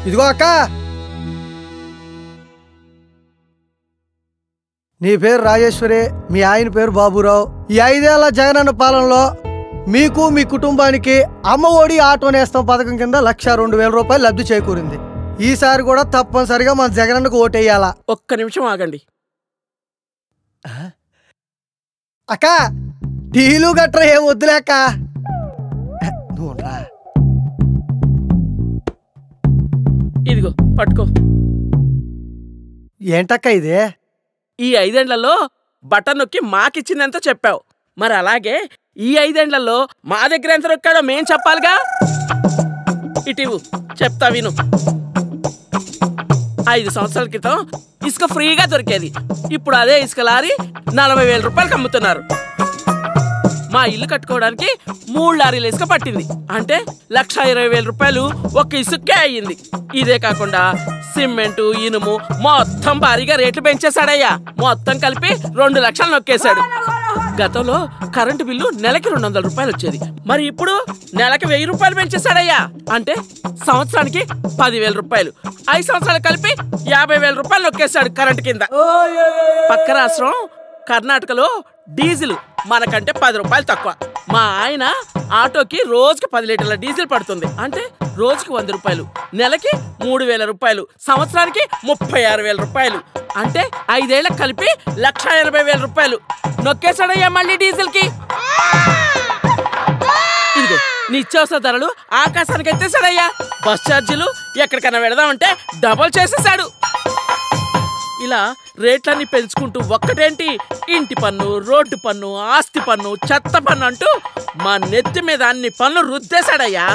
ఇదిగో అక్క, నీ పేరు రాజేశ్వరి, మీ ఆయన పేరు బాబురావు. ఈ 5 ఏళ్ల జగనన్న పాలనలో మీకు మీ కుటుంబానికి అమ్మ ఒడి ఆటో నేస్తం పథకం కింద 1,02,000 రూపాయలు లబ్ధి చేకూరింది. ఈసారి కూడా తప్పనిసరిగా మన జగనన్నకు ఓటేయాలా? ఒక్క నిమిషం ఆగండి. అక్క, టీలు గట్రా ఏం వద్దులేక. ఇదిగో పట్టుకో. ఏంటక్క ఇది? ఈ 5 ఏళ్లలో బటన్ నొక్కి మాకిచ్చిందంత చెప్పావు, మరి అలాగే ఈ 5 ఏళ్లలో మా దగ్గర ఎంత నొక్కాడో మేం చెప్పాలిగా. ఇటీవు చెప్తా విను. 5 సంవత్సరాల క్రితం ఇసుక ఫ్రీగా దొరికేది. ఇప్పుడు అదే ఇసుక లారీ 40,000 రూపాయలకు అమ్ముతున్నారు. మా ఇల్లు కట్టుకోవడానికి 3 లారీల ఇసుక పట్టింది. అంటే 1,20,000 రూపాయలు ఒక్క ఇసుకే అయ్యింది. ఇదే కాకుండా సిమెంటు, ఇనుము మొత్తం భారీగా రేట్లు పెంచేశాడయ్యా. మొత్తం కలిపి 2 లక్షలు నొక్కేశాడు. గతంలో కరెంటు బిల్లు నెలకి 200 రూపాయలు వచ్చేది, మరి ఇప్పుడు నెలకి 1000 రూపాయలు పెంచేశాడయ్యా. అంటే సంవత్సరానికి 10,000 రూపాయలు. 5 సంవత్సరాలు కలిపి 50,000 రూపాయలు నొక్కేశాడు కరెంటు కింద. పక్క రాష్ట్రం కర్ణాటకలో డీజిల్ మనకంటే 10 రూపాయలు తక్కువ. మా ఆయన ఆటోకి రోజుకి 10 లీటర్ల డీజిల్ పడుతుంది. అంటే రోజుకి 100 రూపాయలు, నెలకి 3,000 రూపాయలు, సంవత్సరానికి 36,000 రూపాయలు. అంటే 5 ఏళ్ళకి కలిపి 1,80,000 రూపాయలు నొక్కేశాడయ్యా మళ్ళీ డీజిల్ కి. ఇదిగో నిత్యావసర ధరలు ఆకాశానికి ఎత్తేసాడయ్యా. బస్ ఛార్జీలు ఎక్కడికైనా వెళదామంటే డబల్ చేసేసాడు. ఇలా రేట్లన్నీ పెంచుకుంటూ ఒక్కటేంటి, ఇంటి పన్ను, రోడ్డు పన్ను, ఆస్తి పన్ను, చెత్త పన్ను అంటూ మా నెత్తి మీద అన్ని పన్ను రుద్దేశాడయ్యా.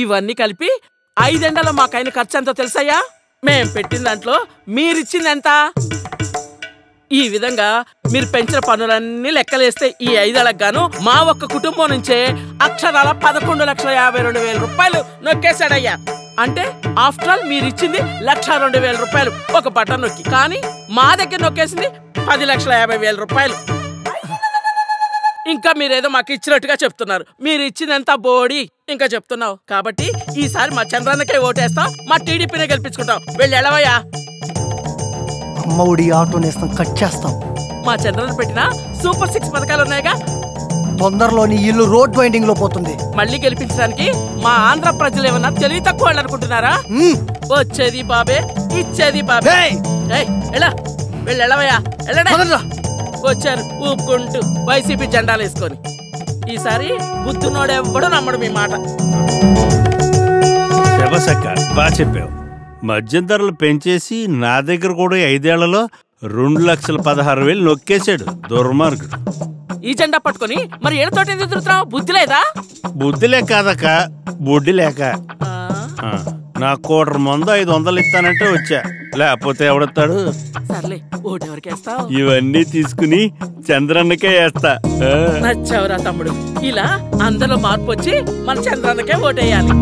ఇవన్నీ కలిపి 5 ఏళ్లలో మాకైన ఖర్చు ఎంతో తెలుసయ్యా? మేం పెట్టిన దాంట్లో మీరిచ్చిందెంత? ఈ విధంగా మీరు పెంచిన పన్నులన్నీ లెక్కలేస్తే ఈ 5 ఏళ్లకు గాను మా ఒక్క కుటుంబం నుంచే అక్షరాల 11,52,000 రూపాయలు నొక్కేశాడయ్యా. అంటే ఆఫ్టర్ ఆల్ మీరిచ్చింది 1,02,000 రూపాయలు ఒక బటన్ నొక్కి, కానీ మా దగ్గర నొక్కేసింది 10,50,000 రూపాయలు. ఇంకా మీరేదో మాకు ఇచ్చినట్టుగా చెప్తున్నారు. మీరు ఇచ్చిందంతా బోడి ఇంకా చెప్తున్నావు. కాబట్టి ఈసారి మా చంద్రన్నకే ఓటేస్తాం, మా టీడీపీనే గెలిపించుకుంటాం. వెళ్ళి ఎడవయ్యా. అమ్మ ఒడి ఆటో నేస్తం కట్ చేస్తాం. మా చంద్రన్న పెట్టిన సూపర్ 6 పథకాలు ఉన్నాయిగా. తొందరలోని ఇల్లు రోడ్ వైండింగ్ లో పోతుంది. మళ్ళీ గెలిపించడానికి మా ఆంధ్ర ప్రజలు ఏమన్నా తెలివి తక్కువ వాళ్ళు అనుకుంటున్నారా? వచ్చేది బాబే, ఇచ్చేది బాబే. ఎలా వెళ్ళవయ్యా, వెళ్ళడా. వచ్చారు ఊపుకుంటూ వైసీపీ జెండాలు వేసుకొని. ఈసారి బుద్ధునోడెవ్వడూ నమ్మడు మీ మాట. బాగా చెప్పావు. మద్యం ధరలు పెంచేసి నా దగ్గర కూడా 5 ఏళ్లలో 2,16,000 నొక్కేశాడు దుర్మార్గుడు. ఈ జెండా పట్టుకొని మరి ఏడుతోటి ఎందుకు తిరుగుతున్నావు? బుద్ధి లేదా? బుద్ధిలే కాదక్క, బుడ్డి లేక. నా 1/4 మందు 500 ఇస్తానంటే వచ్చా, లేకపోతే ఎవడొస్తాడు? సర్లే, ఓటెవరికి వేస్తావు? ఇవన్నీ తీసుకుని చంద్రన్నకే వేస్తా. నచ్చావురా తమ్ముడు. ఇలా అందరిలో మార్పు వచ్చి మన చంద్రన్నకే ఓటేయాలి.